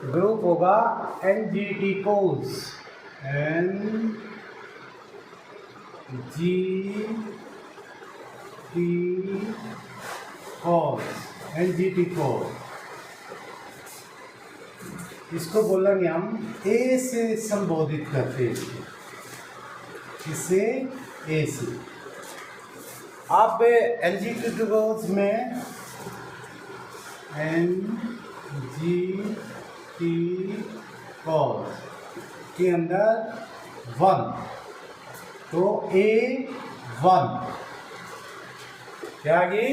Group होगा NGT कोज, NGT कोज। इसको बोलेंगे हम ए से संबोधित करते हैं, इसे ए से। अब NGT कोज में NGT कोज के अंदर 1, तो A1 क्या आगे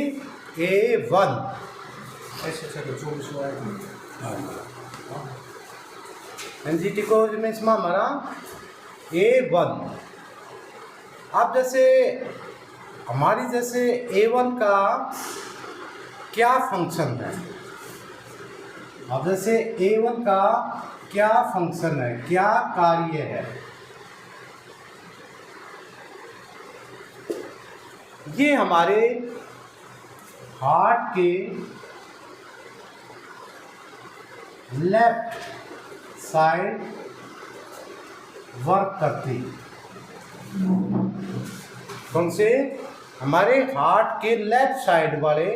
A1 ऐसे चलो 24 NGT कोज में इसमें हमारा A1। अब जैसे हमारी जैसे A1 का क्या फंक्शन है, अब जैसे A1 का क्या फंक्शन है, क्या कार्य है, ये हमारे हार्ट के लेफ्ट साइड वर्क करती है। कौन से? हमारे हार्ट के लेफ्ट साइड वाले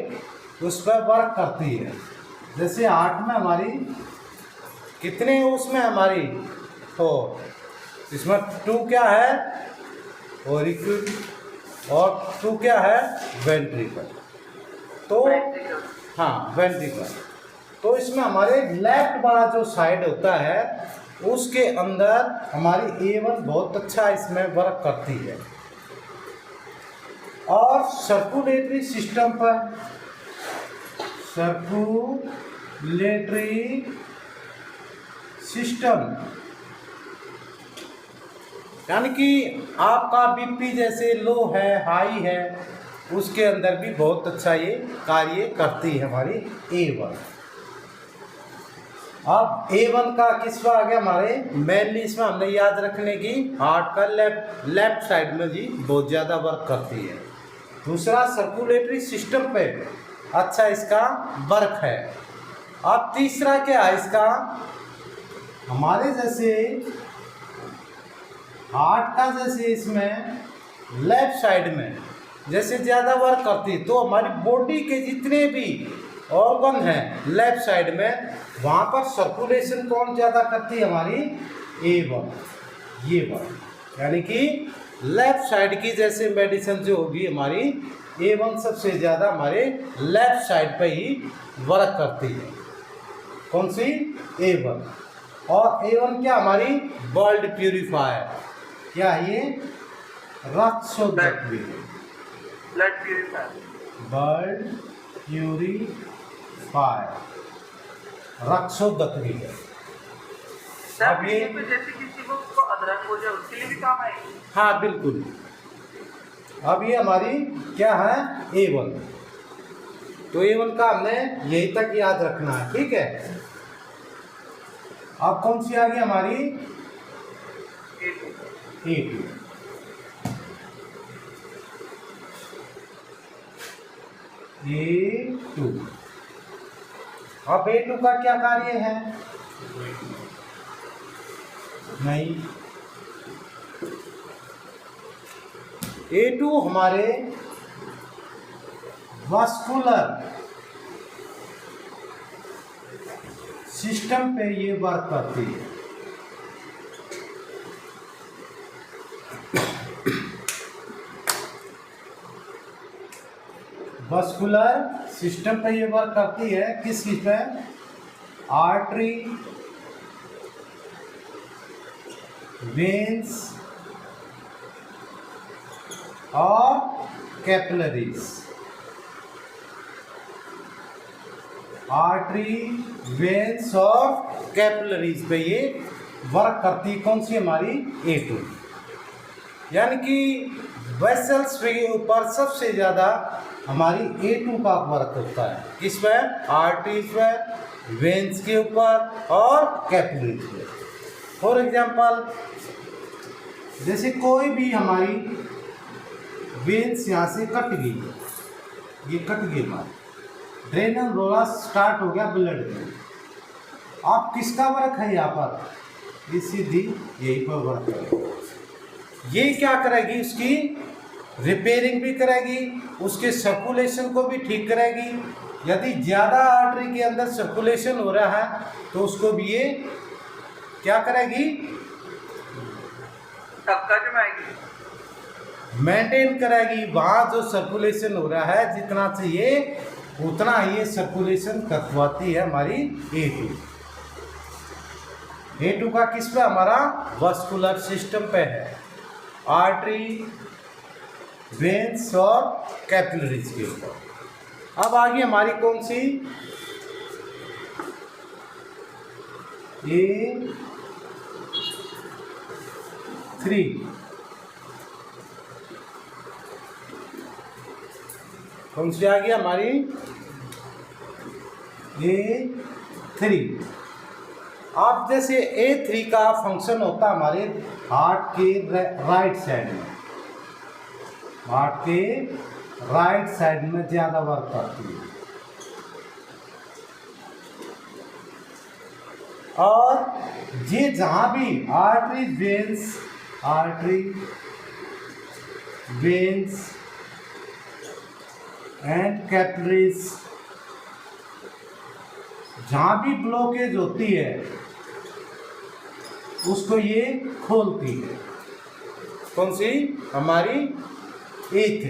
उस पर वर्क करती है। जैसे हार्ट में हमारी कितने उसमें हमारी 4, इसमें 2 क्या है ऑरिक्यूल और 2 क्या है वेंट्रिकल। तो हाँ वेंट्रिकल, तो इसमें हमारे लेफ्ट वाला जो साइड होता है उसके अंदर हमारी A1 बहुत अच्छा इसमें वर्क करती है। और सर्कुलेटरी सिस्टम पर, सर्कुलेटरी सिस्टम यानी कि आपका BP जैसे लो है हाई है, उसके अंदर भी बहुत अच्छा ये कार्य करती है हमारी A1। अब A1 का किसका आ गया हमारे मेनली इसमें हमने याद रखने की हार्ट का लेफ्ट साइड में जी बहुत ज़्यादा वर्क करती है। दूसरा सर्कुलेटरी सिस्टम पे अच्छा इसका वर्क है। अब तीसरा क्या है इसका, हमारे जैसे हार्ट का जैसे इसमें लेफ्ट साइड में जैसे ज़्यादा वर्क करती है, तो हमारी बॉडी के जितने भी ऑर्गन हैं लेफ्ट साइड में वहाँ पर सर्कुलेशन कौन ज़्यादा करती है हमारी A1, ये वर्क। यानी कि लेफ्ट साइड की जैसे मेडिसिन जो होगी हमारी A1 सबसे ज़्यादा हमारे लेफ्ट साइड पे ही वर्क करती है। कौन सी? A1। और A1 क्या हमारी ब्लड प्यूरिफायर, क्या ये रक्त शोधक भी है, ब्लड प्यूरिफायर रक्त शोधक भी है। अब ये जैसे किसी को अदरक हो जाए उसके लिए भी काम आएगी। हाँ बिल्कुल। अब ये हमारी क्या है A1, तो A1 का हमने यही तक याद रखना है, ठीक है। अब कौन सी आ गई हमारी A2। अब A2 का क्या कार्य है? नहीं, A2 हमारे वास्कुलर सिस्टम पे ये वर्क करती है। वास्कुलर सिस्टम पे ये वर्क करती है, किस चीज पे? आर्टरी, वेन्स और कैपिलरीज। आर्टरी, वेन्स और कैपिलरीज पे ये वर्क करती है। कौन सी हमारी A2। यानी कि वेसल्स के ऊपर सबसे ज़्यादा हमारी A2 का वर्क होता है। किस पे? आर्टरीज पे, वेन्स के ऊपर और कैपिलरीज पे। फॉर एग्जाम्पल जैसे कोई भी हमारी वेन्स यहाँ से कट गई, ये कट गई हमारी, ड्रेनल रोला स्टार्ट हो गया ब्लड में, अब किसका वर्क है यहाँ पर, ये सीधी यही पर वर्क है। ये क्या करेगी, उसकी रिपेयरिंग भी करेगी, उसके सर्कुलेशन को भी ठीक करेगी। यदि ज़्यादा आर्टरी के अंदर सर्कुलेशन हो रहा है तो उसको भी ये क्या करेगी, धक्का जमाएगी, मेंटेन करेगी। वहाँ जो सर्कुलेशन हो रहा है जितना चाहिए उतना ये सर्कुलेशन करवाती है हमारी A2। A2 का किस पे, हमारा वास्कुलर सिस्टम पे है, आर्टरी, वेन्स और कैपिलरीज के ऊपर। अब आगे हमारी कौन सी, A3। कौन सी आ गई हमारी, A3। अब जैसे A3 का फंक्शन होता है हमारे हार्ट के राइट साइड में, हार्ट के राइट साइड में ज़्यादा वर्क करती है। और ये जहाँ भी आर्टरी वेन्स एंड कैपिलरीज जहाँ भी ब्लॉकेज होती है उसको ये खोलती है। कौन सी, हमारी A3।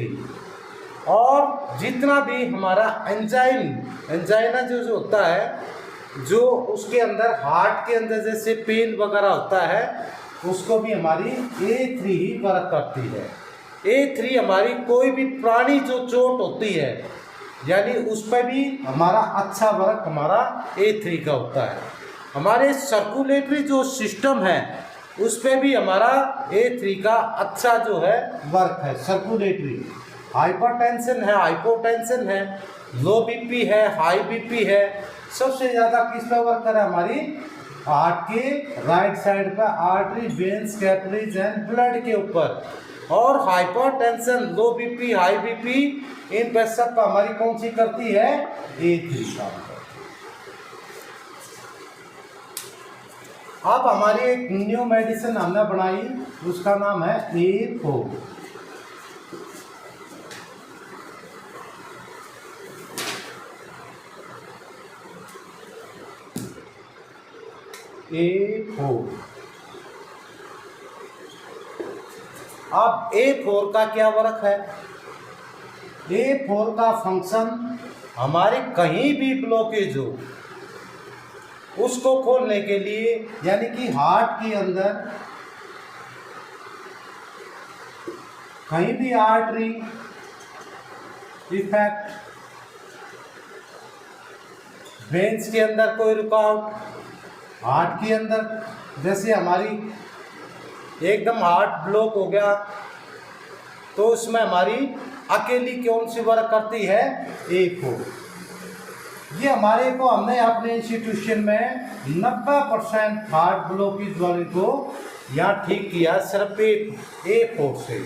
और जितना भी हमारा एंजाइना जो होता है, जो उसके अंदर हार्ट के अंदर जैसे पेन वगैरह होता है, उसको भी हमारी A3 ही वर्क करती है। A3 हमारी कोई भी पुरानी जो चोट होती है यानी उस पर भी हमारा अच्छा वर्क हमारा A3 का होता है। हमारे सर्कुलेटरी जो सिस्टम है उस पर भी हमारा A3 का अच्छा जो है वर्क है। सर्कुलेटरी, हाइपरटेंशन है, हाइपोटेंशन है, लो बीपी है, हाई बीपी है, सबसे ज़्यादा किस पे वर्क कर रहा है, हमारी हार्ट के राइट साइड का artery, veins, capillaries and blood के ऊपर। और hypertension, low BP, high BP, इन पे सब पर हमारी कौन सी करती है, A3 काम करती है। अब हमारी एक न्यू मेडिसिन हमने बनाई, उसका नाम है A4। A4। अब A4 का क्या वर्क है, A4 का फंक्शन हमारे कहीं भी ब्लॉकेज हो उसको खोलने के लिए, यानी कि हार्ट के अंदर कहीं भी आर्टरी इफेक्ट, वेन्स के अंदर कोई रुकावट, हार्ट के अंदर जैसे हमारी एकदम हार्ट ब्लॉक हो गया तो उसमें हमारी अकेली कौन सी वर्क करती है, A4। ये हमारे को हमने अपने इंस्टीट्यूशन में 90% हार्ट ब्लॉकेज वाले को यहाँ ठीक किया सिर्फ A4 से।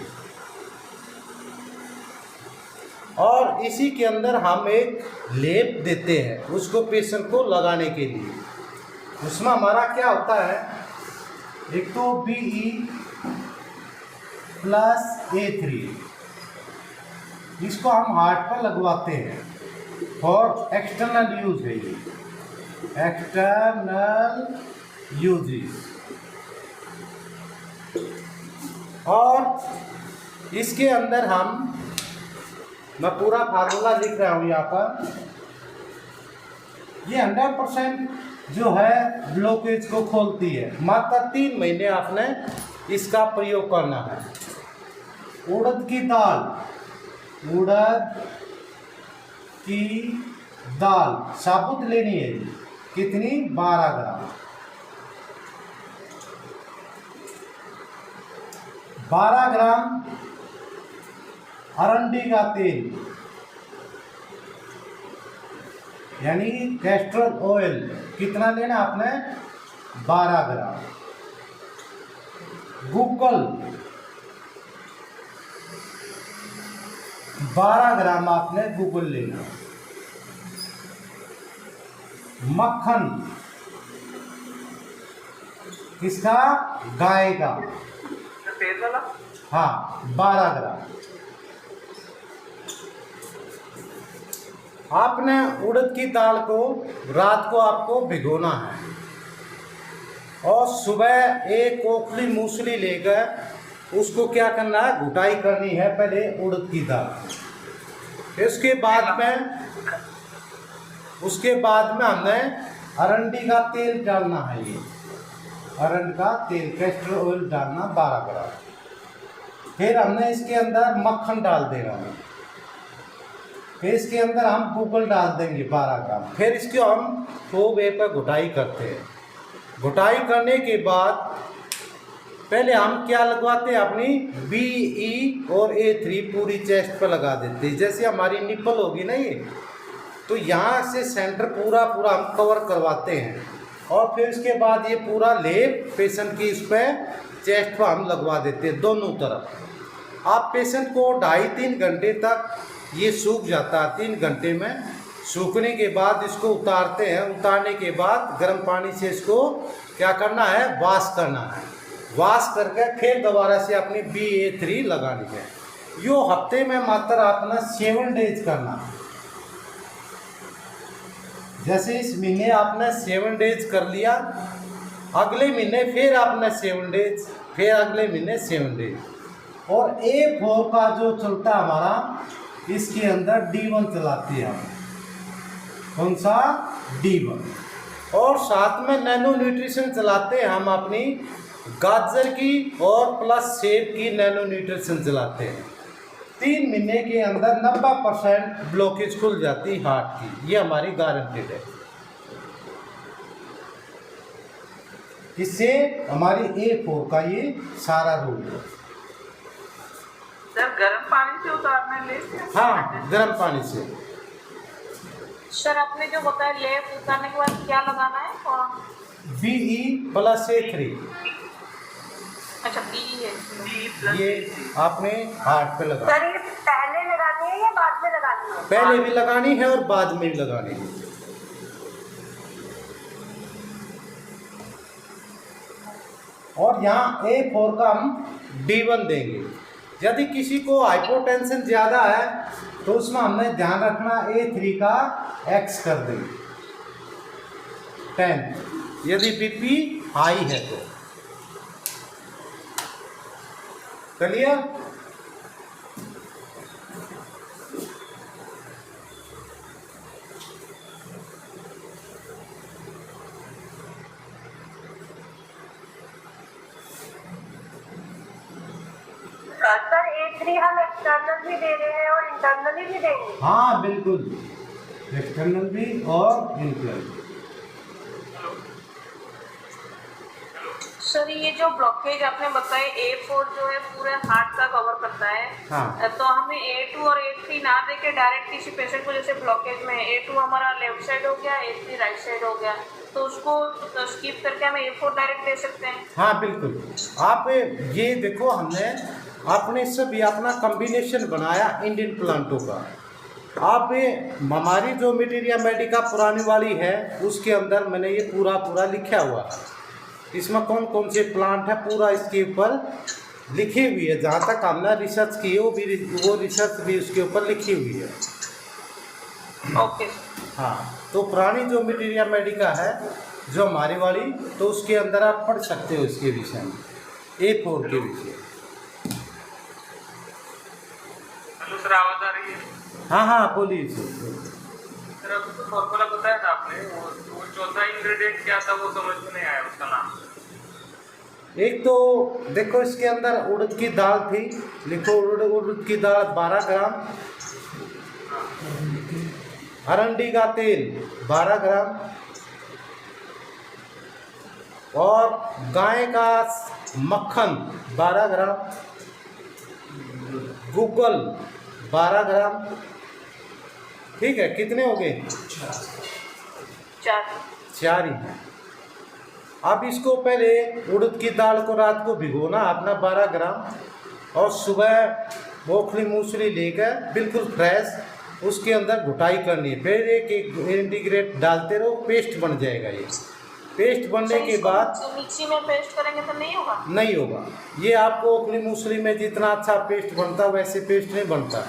और इसी के अंदर हम एक लेप देते हैं उसको पेशेंट को लगाने के लिए। उसमें हमारा क्या होता है, एक तो BE प्लस A3, इसको हम हार्ट पर लगवाते हैं और एक्सटर्नल यूज है, ये एक्सटर्नल यूजेस। और इसके अंदर मैं पूरा फार्मूला लिख रहा हूँ यहाँ पर। ये 100% जो है ब्लॉकेज को खोलती है। मात्र 3 महीने आपने इसका प्रयोग करना है। उड़द की दाल साबुत लेनी है, कितनी, 12 ग्राम। 12 ग्राम अरंडी का तेल यानी कैस्टर ऑयल, कितना लेना आपने, 12 ग्राम। गूगल 12 ग्राम आपने गूगल लेना। मक्खन किसका? गाय का। सफेद वाला? हाँ, 12 ग्राम। आपने उड़द की दाल को रात को आपको भिगोना है और सुबह एक ओखली मूसली लेकर उसको क्या करना है? घुटाई करनी है पहले उड़द की दाल। उसके बाद में हमने अरंडी का तेल डालना है। ये अरंड का तेल, कैस्टर ऑयल डालना 12 ग्राम। फिर हमने इसके अंदर मक्खन डाल देना है। फिर इसके अंदर हम गूगल डाल देंगे 12 ग्राम। फिर इसको हम खूब पर घुटाई करते हैं। घुटाई करने के बाद पहले हम क्या लगवाते हैं? अपनी BE और A3 पूरी चेस्ट पर लगा देते हैं। जैसे हमारी निप्पल होगी ना ये, तो यहाँ से सेंटर पूरा हम कवर करवाते हैं और फिर इसके बाद ये पूरा लेप पेशेंट की इस पर चेस्ट पर हम लगवा देते हैं दोनों तरफ। आप पेशेंट को 2.5-3 घंटे तक ये सूख जाता है। 3 घंटे में सूखने के बाद इसको उतारते हैं। उतारने के बाद गर्म पानी से इसको क्या करना है? वॉश करना है। वॉश करके फिर दोबारा से अपनी BA3 लगानी है। यो हफ्ते में मात्र अपना 7 डेज करना है। जैसे इस महीने आपने 7 डेज कर लिया, अगले महीने फिर आपने 7 डेज, फिर अगले महीने 7 डेज। और A4 का जो चलता है हमारा, इसके अंदर D1 चलाते हैं हम। कौन सा? D1। और साथ में नैनो न्यूट्रिशन चलाते हैं हम अपनी गाजर की और प्लस सेब की नैनो न्यूट्रिशन चलाते हैं। 3 महीने के अंदर 90% ब्लॉकेज खुल जाती है हार्ट की। ये हमारी गारंटेड है। इससे हमारी A4 का ये सारा रूल है। सर गर्म पानी से उतारना लेप? हाँ, गर्म पानी से। सर आपने जो बताया लेप उतारने के बाद क्या लगाना है? और BE प्लस A3, अच्छा BE है। ये आपने हार्ट पे लगा। सर ये पहले लगानी है या बाद में लगानी है? पहले भी लगानी है और बाद में भी लगानी है। और यहाँ A4 का हम D1 देंगे। यदि किसी को हाइपोटेंशन ज़्यादा है तो उसमें हमने ध्यान रखना A3 का X कर देंगे 10, यदि BP हाई है तो। क्लियर? सर A3 हम एक्सटर्नल भी दे रहे हैं और इंटरनली भी देंगे? हाँ बिल्कुल, एक्सटर्नल भी और इंटरनल। सर ये जो ब्लॉकेज आपने बताया A4 जो है पूरे हार्ट का कवर करता है। हाँ। तो हमें A2 और A3 ना देके डायरेक्ट किसी पेशेंट को, जैसे ब्लॉकेज में A2 हमारा लेफ्ट साइड हो गया, A3 राइट साइड हो गया, तो उसको स्किप करके हमें A4 डायरेक्ट दे सकते हैं? हाँ बिल्कुल। आप ये देखो, हमने अपने सब ये अपना कॉम्बिनेशन बनाया इंडियन प्लांटों का। आप हमारी जो मटीरिया मेडिका पुरानी वाली है उसके अंदर मैंने ये पूरा लिखा हुआ है। इसमें कौन कौन से प्लांट है पूरा इसके ऊपर लिखी हुई है। जहाँ तक हमने रिसर्च की है वो रिसर्च भी उसके ऊपर लिखी हुई है। ओके। हाँ, तो पुरानी जो मटीरिया मेडिका है जो हमारी वाली, तो उसके अंदर आप पढ़ सकते हो इसके विषय में, A4 के विषय। हेलो सर, आवाज आ रही है? हाँ बोलिए सर अभी तो फॉर्मूला बताया था आपने, वो चौथा इंग्रेडिएंट क्या था वो समझ में नहीं आया उसका नाम। एक तो देखो इसके अंदर उड़द की दाल थी, लिखो उड़द की दाल 12 ग्राम, अरंडी का तेल 12 ग्राम और गाय का मक्खन 12 ग्राम, गूगल 12 ग्राम। ठीक है, कितने हो गए? 4 ही हैं। अब इसको पहले उड़द की दाल को रात को भिगोना अपना 12 ग्राम और सुबह ओखली मूसली लेकर बिल्कुल फ्रेश उसके अंदर घुटाई करनी है। फिर एक इंटीग्रेट डालते रहो, पेस्ट बन जाएगा ये। पेस्ट बनने के बाद मिक्सी में पेस्ट करेंगे तो नहीं होगा? नहीं होगा। ये आपको ओखली मूसली में जितना अच्छा पेस्ट बनता है वैसे पेस्ट नहीं बनता।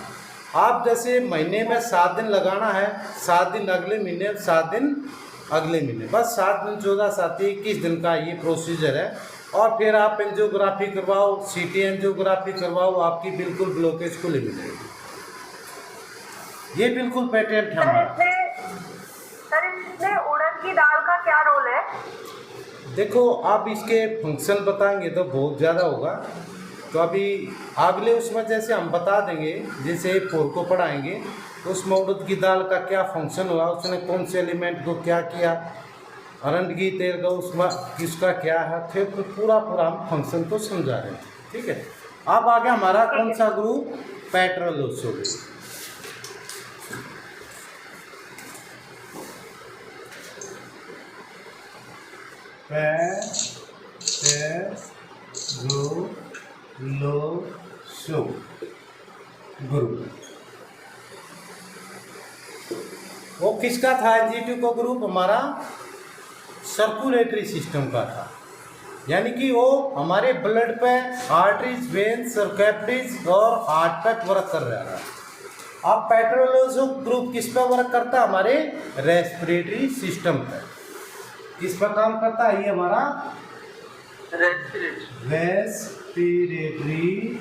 आप जैसे महीने में 7 दिन लगाना है, 7 दिन अगले महीने, 7 दिन अगले महीने, बस 7 दिन 14 7 21 दिन का ये प्रोसीजर है। और फिर आप एंजियोग्राफी करवाओ, सीटी एंजियोग्राफी करवाओ, आपकी बिल्कुल ब्लॉकेज खुली मिलेगी। ये बिल्कुल पेटेंट है हमारा। सर इसमें उड़द की दाल का क्या रोल है? देखो आप इसके फंक्शन बताएंगे तो बहुत ज़्यादा होगा, तो अभी अगले उसमें जैसे हम बता देंगे, जैसे 4 को पढ़ाएंगे तो उसमें उड़द की दाल का क्या फंक्शन हुआ, उसने कौन से एलिमेंट को क्या किया, अरंड की तेल का उसमें किसका क्या है, फिर पूरा हम फंक्शन को समझा रहे हैं। ठीक है, अब आगे हमारा कौन सा ग्रुप? पेट्रोलोसोल। ग्रुप वो किसका था? G2 को ग्रुप हमारा सर्कुलेटरी सिस्टम का था, यानी कि वो हमारे ब्लड पे आर्टरीज, वेन्स और कैपिलरीज और हार्ट पे वर्क कर रहा था। अब पेट्रोलोसो ग्रुप किस पे वर्क करता है? हमारे रेस्पिरेटरी सिस्टम पे। किस पर काम करता है? ये हमारा रेस्पिरेटरी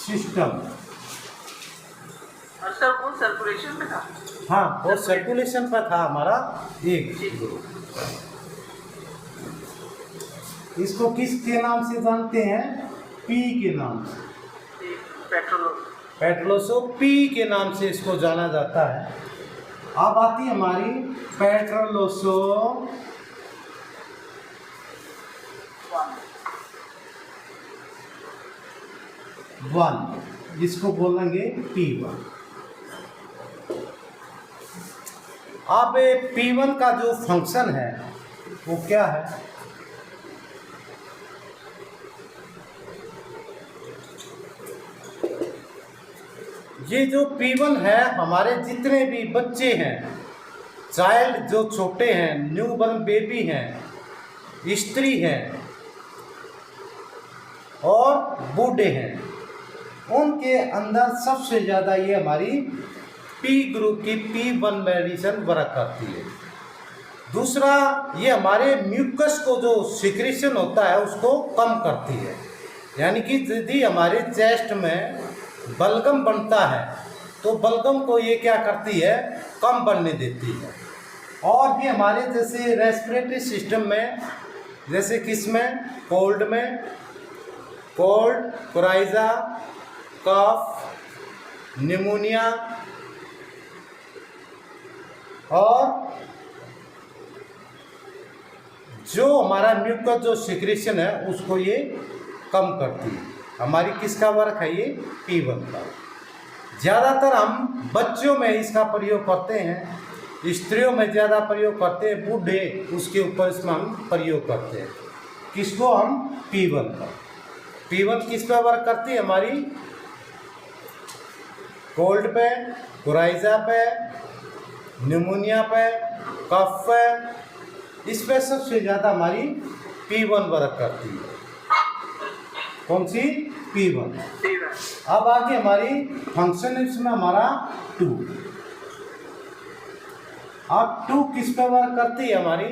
सिस्टम। और सर वो सर्कुलेशन में था? हाँ, वो सर्कुलेशन पर था हमारा एक ग्रुप। इसको किसके नाम से जानते हैं? पी के नाम से। पेट्रोलोसो पी के नाम से इसको जाना जाता है। अब आती है हमारी पेट्रोलोसो 1, जिसको बोलेंगे P1। अब P1 का जो फंक्शन है वो क्या है? ये जो P1 है, हमारे जितने भी बच्चे हैं, चाइल्ड जो छोटे हैं, न्यू बॉर्न बेबी हैं, स्त्री हैं और बूढ़े हैं, उनके अंदर सबसे ज़्यादा ये हमारी P ग्रुप की P1 मेडिसिन वर्क करती है। दूसरा, ये हमारे म्यूकस को जो सिक्रेशन होता है उसको कम करती है, यानी कि यदि हमारे चेस्ट में बलगम बनता है तो बलगम को ये क्या करती है? कम बनने देती है। और भी हमारे जैसे रेस्पिरेटरी सिस्टम में, जैसे किस में? कोल्ड में, कोल्ड, कोराइजा, कफ, निमोनिया और जो हमारा म्यूकस जो सिक्रेशन है उसको ये कम करती है। हमारी किसका वर्क है? ये P1 का। ज़्यादातर हम बच्चों में इसका प्रयोग करते हैं, स्त्रियों में ज़्यादा प्रयोग करते हैं, बूढ़े उसके ऊपर इसमें हम प्रयोग करते हैं। किसको? हम P1 का। P1 किस पे वर्क करती है? हमारी कोल्ड पे, कोराइजा पे, निमोनिया पे, कफ पे, इस पे सबसे ज़्यादा हमारी P1 वर्क करती है। कौन सी? P1। अब आगे हमारी फंक्शन इसमें हमारा 2। अब 2 किस पे वर्क करती है? हमारी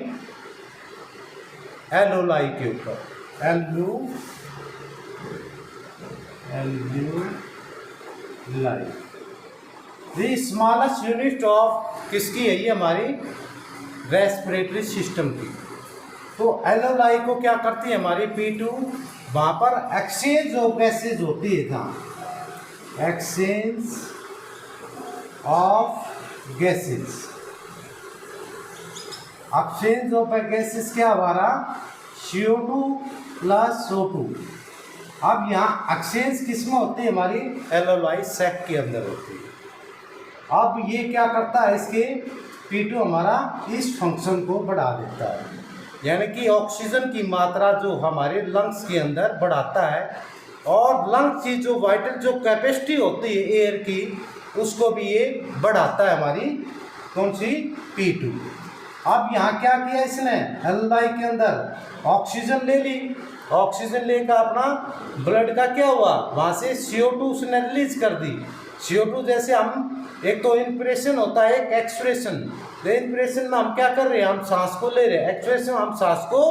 एलोलाई के ऊपर। एल्यूलाई द स्मॉलेस्ट यूनिट ऑफ किसकी है? ये हमारी रेस्पिरेटरी सिस्टम की। तो एलोलाई को क्या करती है? हमारी P2, वहाँ पर एक्सचेंज ऑफ गैसेज होती है। जहाँ exchange of gases, exchange of gases क्या हमारा? CO2 plus O2। अब यहाँ एक्सचेंज किस में होती है? हमारी एलोलाई सैक के अंदर होती है। अब ये क्या करता है? इसके P2 हमारा इस फंक्शन को बढ़ा देता है, यानी कि ऑक्सीजन की मात्रा जो हमारे लंग्स के अंदर बढ़ाता है, और लंग्स की जो वाइटल जो कैपेसिटी होती है एयर की, उसको भी ये बढ़ाता है हमारी कौन सी, P2। अब यहाँ क्या किया इसने, एल्लाई के अंदर ऑक्सीजन ले ली, ऑक्सीजन लेकर अपना ब्लड का क्या हुआ, वहाँ से CO2 उसने रिलीज कर दी। CO2 जैसे हम, एक तो इंप्रेशन होता है, एक एक्सप्रेशन। तो इंप्रेशन में हम क्या कर रहे हैं, हम सांस को ले रहे हैं, एक्सप्रेशन हम सांस को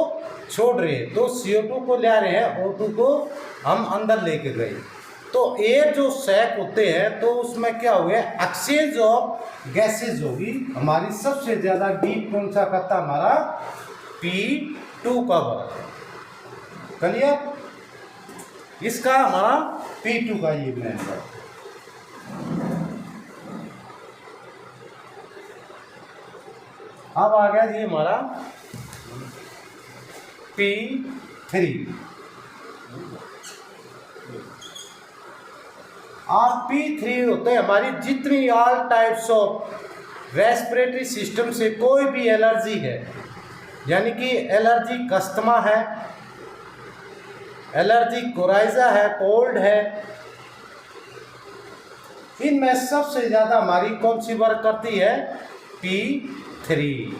छोड़ रहे हैं। तो CO2 को ले रहे हैं, O2 को हम अंदर लेके गए। तो एयर जो सैक होते हैं तो उसमें क्या हुआ, एक्सचेंज ऑफ गैसेज होगी। हमारी सबसे ज़्यादा डीप कौन सा करता, हमारा P2 का वर्क है। क्लियर, इसका हमारा P2 का ये मेन वर्क। अब आ गया जी हमारा P3। आप P3 होते हैं हमारी जितनी all types of respiratory system से कोई भी एलर्जी है, यानी कि एलर्जी अस्थमा है, एलर्जी कोराइजा है, कोल्ड है, इनमें सबसे ज़्यादा हमारी कौन सी वर्क करती है, P3।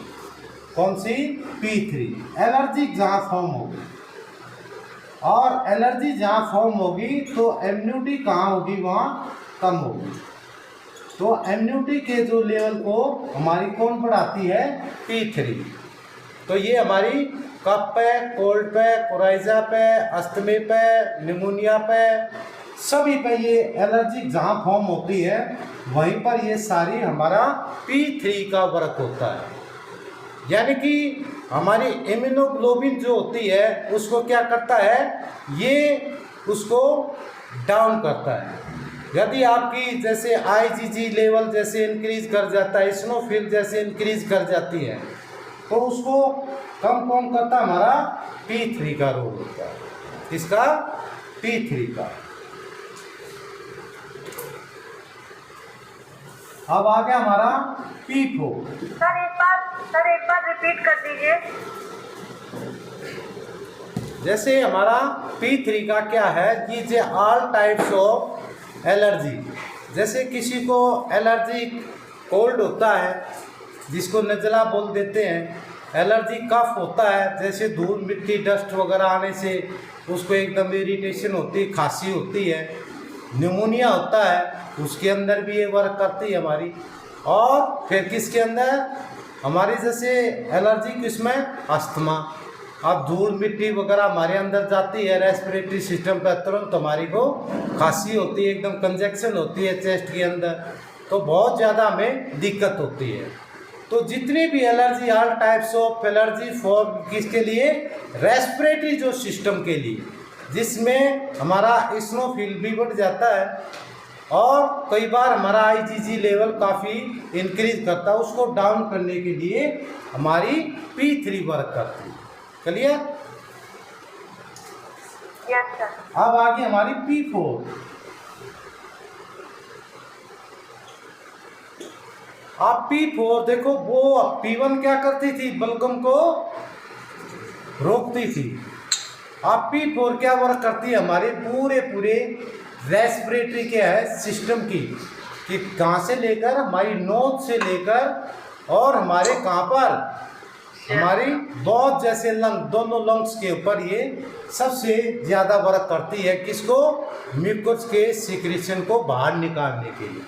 कौन सी, P3। एलर्जी जहाँ फॉर्म होगी, और एलर्जी जहाँ फॉर्म होगी तो इम्यूनिटी कहाँ होगी, वहाँ कम होगी। तो इम्यूनिटी के जो लेवल को हमारी कौन बढ़ाती है, P3। तो ये हमारी कफ पे, कोल्ड पे, कोराइजा पे, अस्थमे पे, निमोनिया पे, सभी पे ये एलर्जी जहाँ फॉर्म होती है वहीं पर ये सारी हमारा P3 का वर्क होता है। यानी कि हमारी इम्यूनोग्लोबिन जो होती है उसको क्या करता है, ये उसको डाउन करता है। यदि आपकी जैसे IgG लेवल जैसे इंक्रीज कर जाता है, इस्नोफिल जैसे इंक्रीज कर जाती है, तो उसको कम कौन करता है, हमारा P3 का रोल होता है। इसका P3 का। अब आ गया हमारा P4। सर एक बार रिपीट कर दीजिए। जैसे हमारा P3 का क्या है कि जे ऑल टाइप्स ऑफ एलर्जी, जैसे किसी को एलर्जी कोल्ड होता है जिसको नज़ला बोल देते हैं, एलर्जी कफ होता है जैसे धूल मिट्टी डस्ट वगैरह आने से उसको एकदम इरिटेशन होती है, खांसी होती है, निमोनिया होता है उसके अंदर भी ये वर्क करती है हमारी। और फिर किसके अंदर, हमारी जैसे एलर्जी किसमें, अस्थमा। अब धूल मिट्टी वगैरह हमारे अंदर जाती है रेस्पिरेटरी सिस्टम पर, तुरंत हमारी को खांसी होती है, एकदम कंजक्शन होती है चेस्ट के अंदर, तो बहुत ज़्यादा हमें दिक्कत होती है। तो जितनी भी allergy, all types of allergy for किसके लिए, रेस्पिरेटरी जो सिस्टम के लिए, जिसमें हमारा इस्नोफिल भी बढ़ जाता है और कई बार हमारा IgG लेवल काफ़ी इंक्रीज करता है, उसको डाउन करने के लिए हमारी P3 वर्क करती है। क्लियर? Yes sir. अब आगे हमारी P4। आप P4 देखो, वो P1 क्या करती थी, बलगम को रोकती थी। आप P4 क्या वर्क करती है, हमारे पूरे रेस्पिरेटरी के है सिस्टम की, कि कहाँ से लेकर हमारी नोज से लेकर और हमारे कहाँ पर, हमारी बहुत जैसे लंग, दोनों लंग्स के ऊपर ये सबसे ज़्यादा वर्क करती है। किसको, म्यूकस के सिक्रेशन को बाहर निकालने के लिए।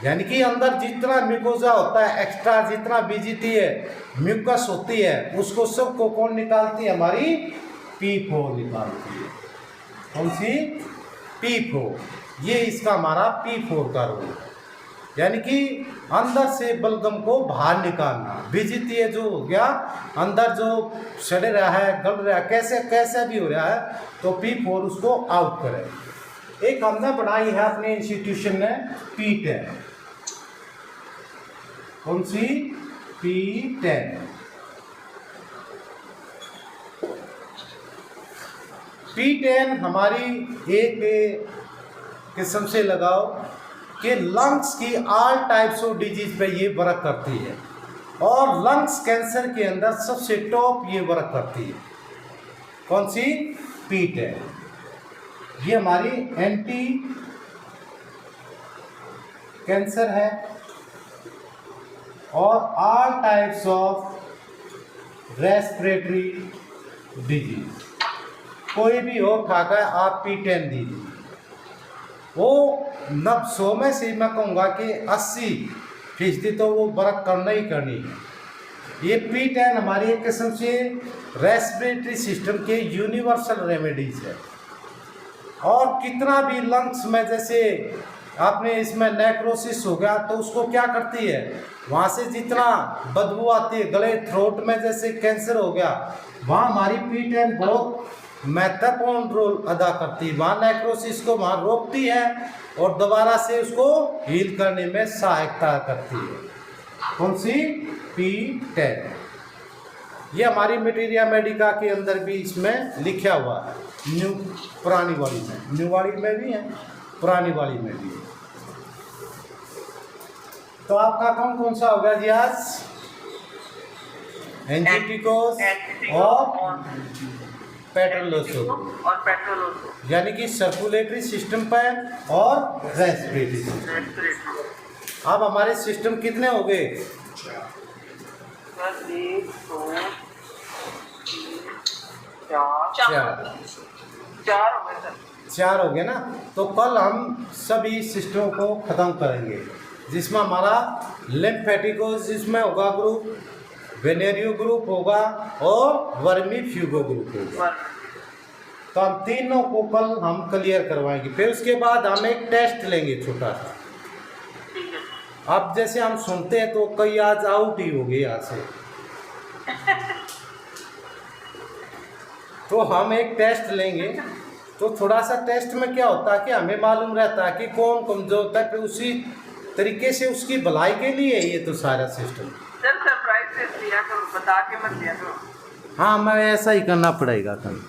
यानी कि अंदर जितना म्यूकोजा होता है, एक्स्ट्रा जितना बीजीटी है, म्यूकस होती है, उसको सबको कौन निकालती है, हमारी P4 निकालती है। कौन सी, P4। ये इसका हमारा P4 का रोल है। यानी कि अंदर से बलगम को बाहर निकालना, बीजीटी जो हो गया अंदर जो सड़ रहा है, गल रहा है, कैसे भी हो रहा है, तो P4 उसको आउट करे। एक हमने बनाई है अपने इंस्टीट्यूशन में P10। कौन सी, P10। P10 हमारी एक किस्म से लगाओ कि लंग्स की ऑल टाइप्स ऑफ डिजीज पे ये वर्क करती है, और लंग्स कैंसर के अंदर सबसे टॉप ये वर्क करती है। कौन सी, P10। ये हमारी एंटी कैंसर है, और all types of respiratory disease, कोई भी हो खाकर आप P10 दीजिए। वो 100 में से मैं कहूँगा कि 80% तो वो वर्क करना ही करनी है। ये P10 हमारी एक किस्म से रेस्पिरेटरी सिस्टम के यूनिवर्सल रेमेडीज है। और कितना भी लंग्स में जैसे आपने इसमें नेक्रोसिस हो गया तो उसको क्या करती है, वहाँ से जितना बदबू आती है, गले थ्रोट में जैसे कैंसर हो गया, वहाँ हमारी P10 बहुत महत्वपूर्ण रोल अदा करती है। वहाँ नेक्रोसिस को वहाँ रोकती है और दोबारा से उसको हील करने में सहायता करती है। कौन सी? P10। ये हमारी मटेरिया मेडिका के अंदर भी इसमें लिखा हुआ है, न्यू पुरानी वाली में, न्यू वाली में भी है, पुरानी वाली में भी है। तो आपका कौन कौन सा होगा जी आज? एंजीटिकोस और पेट्रोलोसो, और पेट्रोलोसो, यानी कि सर्कुलेटरी सिस्टम पर और रेस्पिरेटरी सिस्टम। रेस्पिरेटरी। अब हमारे सिस्टम कितने हो गए? सर 1 2 3 4 चार हो गए सर। 4 हो गए ना। तो कल हम सभी सिस्टमों को ख़त्म करेंगे, जिसमें हमारा लिम्फेटिकोस जिसमें होगा ग्रुप, वेनेरियो ग्रुप होगा और वर्मीफ्यूगो ग्रुप होगा। तो हम तीनों को कल हम क्लियर करवाएंगे। फिर उसके बाद हम एक टेस्ट लेंगे छोटा सा। ठीक है। अब जैसे हम सुनते हैं तो कई आज आउट ही हो गए यहाँ से। तो हम एक टेस्ट लेंगे, तो थोड़ा सा टेस्ट में क्या होता है कि हमें मालूम रहता है कि कौन कमजोर होता है, फिर उसी तरीके से उसकी भलाई के लिए ये तो सारा सिस्टम। सर सरप्राइज टेस्ट दिया करो, बता के मत दिया करो। हाँ, हमें ऐसा ही करना पड़ेगा कल।